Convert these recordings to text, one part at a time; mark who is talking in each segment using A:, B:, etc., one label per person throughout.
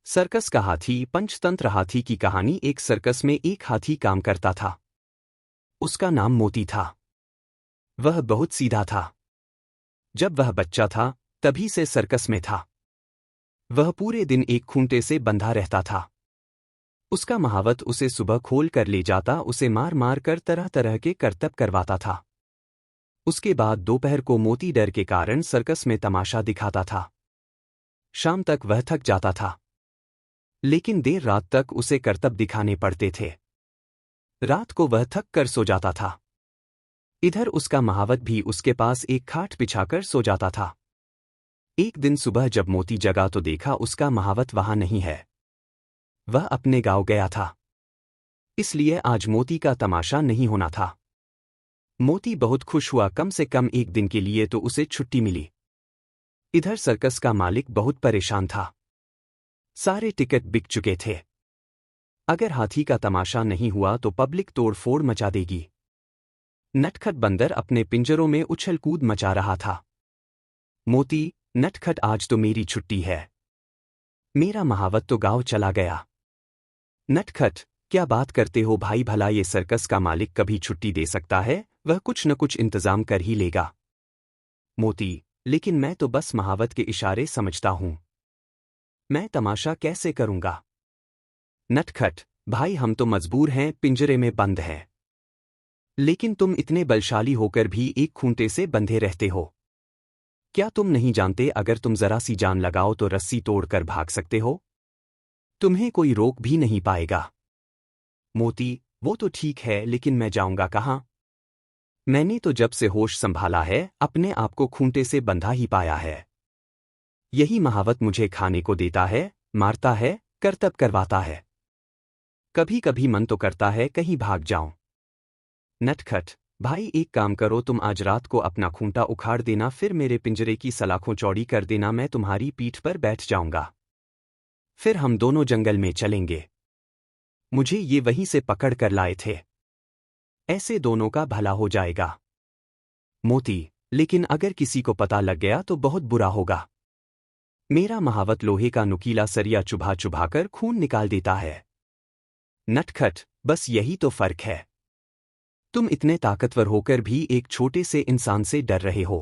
A: Circus का हाथी। पंचतंत्र हाथी की कहानी। एक सर्कस में एक हाथी काम करता था। उसका नाम मोती था। वह बहुत सीधा था। जब वह बच्चा था तभी से सर्कस में था। वह पूरे दिन एक खूंटे से बंधा रहता था। उसका महावत उसे सुबह खोल कर ले जाता, उसे मार मार कर तरह तरह के करतब करवाता था। उसके बाद दोपहर को मोती डर के कारण सर्कस में तमाशा दिखाता था। शाम तक वह थक जाता था, लेकिन देर रात तक उसे करतब दिखाने पड़ते थे। रात को वह थक कर सो जाता था। इधर उसका महावत भी उसके पास एक खाट बिछाकर सो जाता था। एक दिन सुबह जब मोती जगा तो देखा उसका महावत वहां नहीं है। वह अपने गांव गया था, इसलिए आज मोती का तमाशा नहीं होना था। मोती बहुत खुश हुआ, कम से कम एक दिन के लिए तो उसे छुट्टी मिली। इधर सर्कस का मालिक बहुत परेशान था। सारे टिकट बिक चुके थे। अगर हाथी का तमाशा नहीं हुआ तो पब्लिक तोड़फोड़ मचा देगी। नटखट बंदर अपने पिंजरों में उछल कूद मचा रहा था। मोती, नटखट, आज तो मेरी छुट्टी है। मेरा महावत तो गांव चला गया। नटखट, क्या बात करते हो भाई, भला ये सर्कस का मालिक कभी छुट्टी दे सकता है? वह कुछ न कुछ इंतजाम कर ही लेगा। मोती, लेकिन मैं तो बस महावत के इशारे समझता हूं। मैं तमाशा कैसे करूंगा? नटखट, भाई हम तो मजबूर हैं, पिंजरे में बंद हैं। लेकिन तुम इतने बलशाली होकर भी एक खूंटे से बंधे रहते हो। क्या तुम नहीं जानते अगर तुम जरा सी जान लगाओ तो रस्सी तोड़कर भाग सकते हो? तुम्हें कोई रोक भी नहीं पाएगा। मोती, वो तो ठीक है, लेकिन मैं जाऊंगा कहां? मैंने तो जब से होश संभाला है अपने आप को खूंटे से बंधा ही पाया है। यही महावत मुझे खाने को देता है, मारता है, करतब करवाता है। कभी कभी मन तो करता है कहीं भाग जाऊं। नटखट, भाई एक काम करो, तुम आज रात को अपना खूंटा उखाड़ देना, फिर मेरे पिंजरे की सलाखों चौड़ी कर देना, मैं तुम्हारी पीठ पर बैठ जाऊंगा। फिर हम दोनों जंगल में चलेंगे। मुझे ये वहीं से पकड़ कर लाए थे। ऐसे दोनों का भला हो जाएगा। मोती, लेकिन अगर किसी को पता लग गया तो बहुत बुरा होगा। मेरा महावत लोहे का नुकीला सरिया चुभा चुभाकर खून निकाल देता है। नटखट, बस यही तो फर्क है। तुम इतने ताकतवर होकर भी एक छोटे से इंसान से डर रहे हो।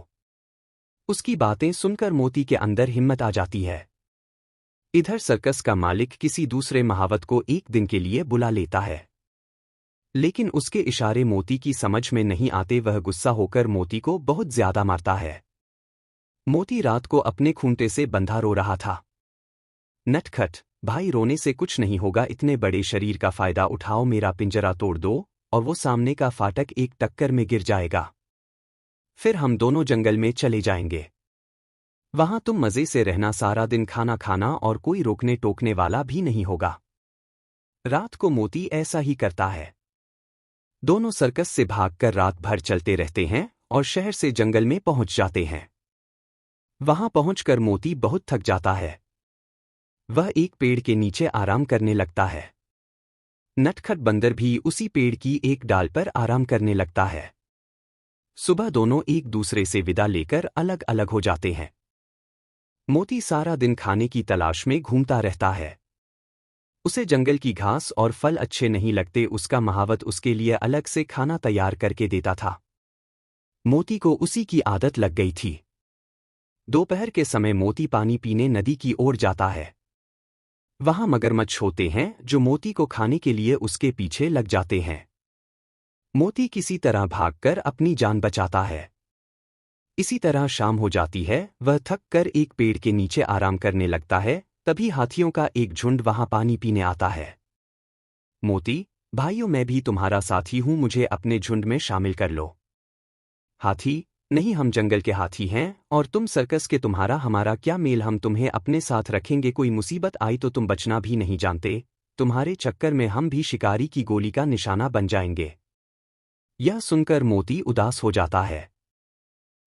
A: उसकी बातें सुनकर मोती के अंदर हिम्मत आ जाती है। इधर सर्कस का मालिक किसी दूसरे महावत को एक दिन के लिए बुला लेता है, लेकिन उसके इशारे मोती की समझ में नहीं आते। वह गुस्सा होकर मोती को बहुत ज्यादा मारता है। मोती रात को अपने खूंटे से बंधा रो रहा था। नटखट, भाई रोने से कुछ नहीं होगा, इतने बड़े शरीर का फायदा उठाओ, मेरा पिंजरा तोड़ दो और वो सामने का फाटक एक टक्कर में गिर जाएगा। फिर हम दोनों जंगल में चले जाएंगे। वहां तुम मजे से रहना, सारा दिन खाना खाना और कोई रोकने टोकने वाला भी नहीं होगा। रात को मोती ऐसा ही करता है। दोनों सर्कस से भागकर रात भर चलते रहते हैं और शहर से जंगल में पहुंच जाते हैं। वहां पहुंचकर मोती बहुत थक जाता है। वह एक पेड़ के नीचे आराम करने लगता है। नटखट बंदर भी उसी पेड़ की एक डाल पर आराम करने लगता है। सुबह दोनों एक दूसरे से विदा लेकर अलग अलग हो जाते हैं। मोती सारा दिन खाने की तलाश में घूमता रहता है। उसे जंगल की घास और फल अच्छे नहीं लगते। उसका महावत उसके लिए अलग से खाना तैयार करके देता था। मोती को उसी की आदत लग गई थी। दोपहर के समय मोती पानी पीने नदी की ओर जाता है। वहां मगरमच्छ होते हैं जो मोती को खाने के लिए उसके पीछे लग जाते हैं। मोती किसी तरह भागकर अपनी जान बचाता है। इसी तरह शाम हो जाती है। वह थक कर एक पेड़ के नीचे आराम करने लगता है। तभी हाथियों का एक झुंड वहां पानी पीने आता है। मोती, भाइयों, मैं भी तुम्हारा साथी हूं, मुझे अपने झुंड में शामिल कर लो। हाथी, नहीं, हम जंगल के हाथी हैं और तुम सर्कस के, तुम्हारा हमारा क्या मेल, हम तुम्हें अपने साथ रखेंगे। कोई मुसीबत आई तो तुम बचना भी नहीं जानते। तुम्हारे चक्कर में हम भी शिकारी की गोली का निशाना बन जाएंगे। यह सुनकर मोती उदास हो जाता है।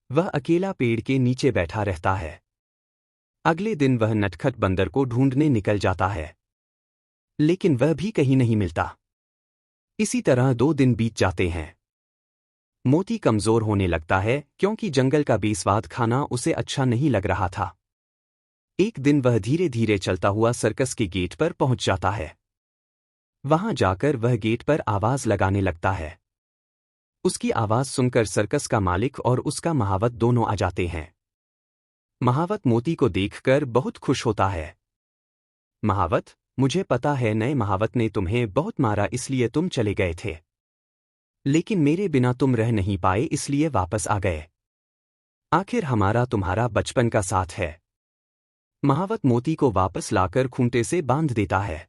A: वह अकेला पेड़ के नीचे बैठा रहता है। अगले दिन वह नटखट बंदर को ढूंढने निकल जाता है, लेकिन वह भी कहीं नहीं मिलता। इसी तरह 2 दिन बीत जाते हैं। मोती कमजोर होने लगता है क्योंकि जंगल का बेस्वाद खाना उसे अच्छा नहीं लग रहा था। एक दिन वह धीरे धीरे चलता हुआ सर्कस के गेट पर पहुंच जाता है। वहां जाकर वह गेट पर आवाज लगाने लगता है। उसकी आवाज सुनकर सर्कस का मालिक और उसका महावत दोनों आ जाते हैं। महावत मोती को देखकर बहुत खुश होता है। महावत, मुझे पता है नए महावत ने तुम्हें बहुत मारा इसलिए तुम चले गए थे, लेकिन मेरे बिना तुम रह नहीं पाए इसलिए वापस आ गए। आखिर हमारा तुम्हारा बचपन का साथ है। महावत मोती को वापस लाकर खूंटे से बांध देता है।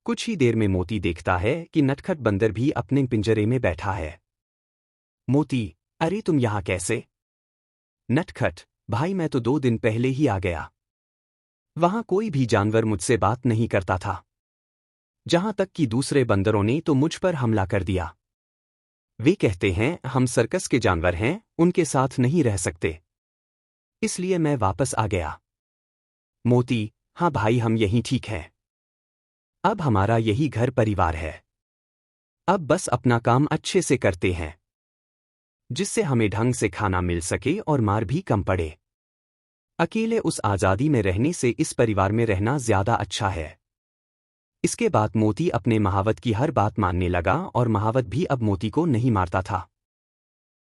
A: कुछ ही देर में मोती देखता है कि नटखट बंदर भी अपने पिंजरे में बैठा है। मोती, अरे तुम यहां कैसे? नटखट, भाई मैं तो 2 दिन पहले ही आ गया। वहां कोई भी जानवर मुझसे बात नहीं करता था, जहां तक कि दूसरे बंदरों ने तो मुझ पर हमला कर दिया। वे कहते हैं हम सर्कस के जानवर हैं, उनके साथ नहीं रह सकते, इसलिए मैं वापस आ गया। मोती, हाँ भाई हम यहीं ठीक हैं। अब हमारा यही घर परिवार है। अब बस अपना काम अच्छे से करते हैं, जिससे हमें ढंग से खाना मिल सके और मार भी कम पड़े। अकेले उस आज़ादी में रहने से इस परिवार में रहना ज्यादा अच्छा है। इसके बाद मोती अपने महावत की हर बात मानने लगा और महावत भी अब मोती को नहीं मारता था।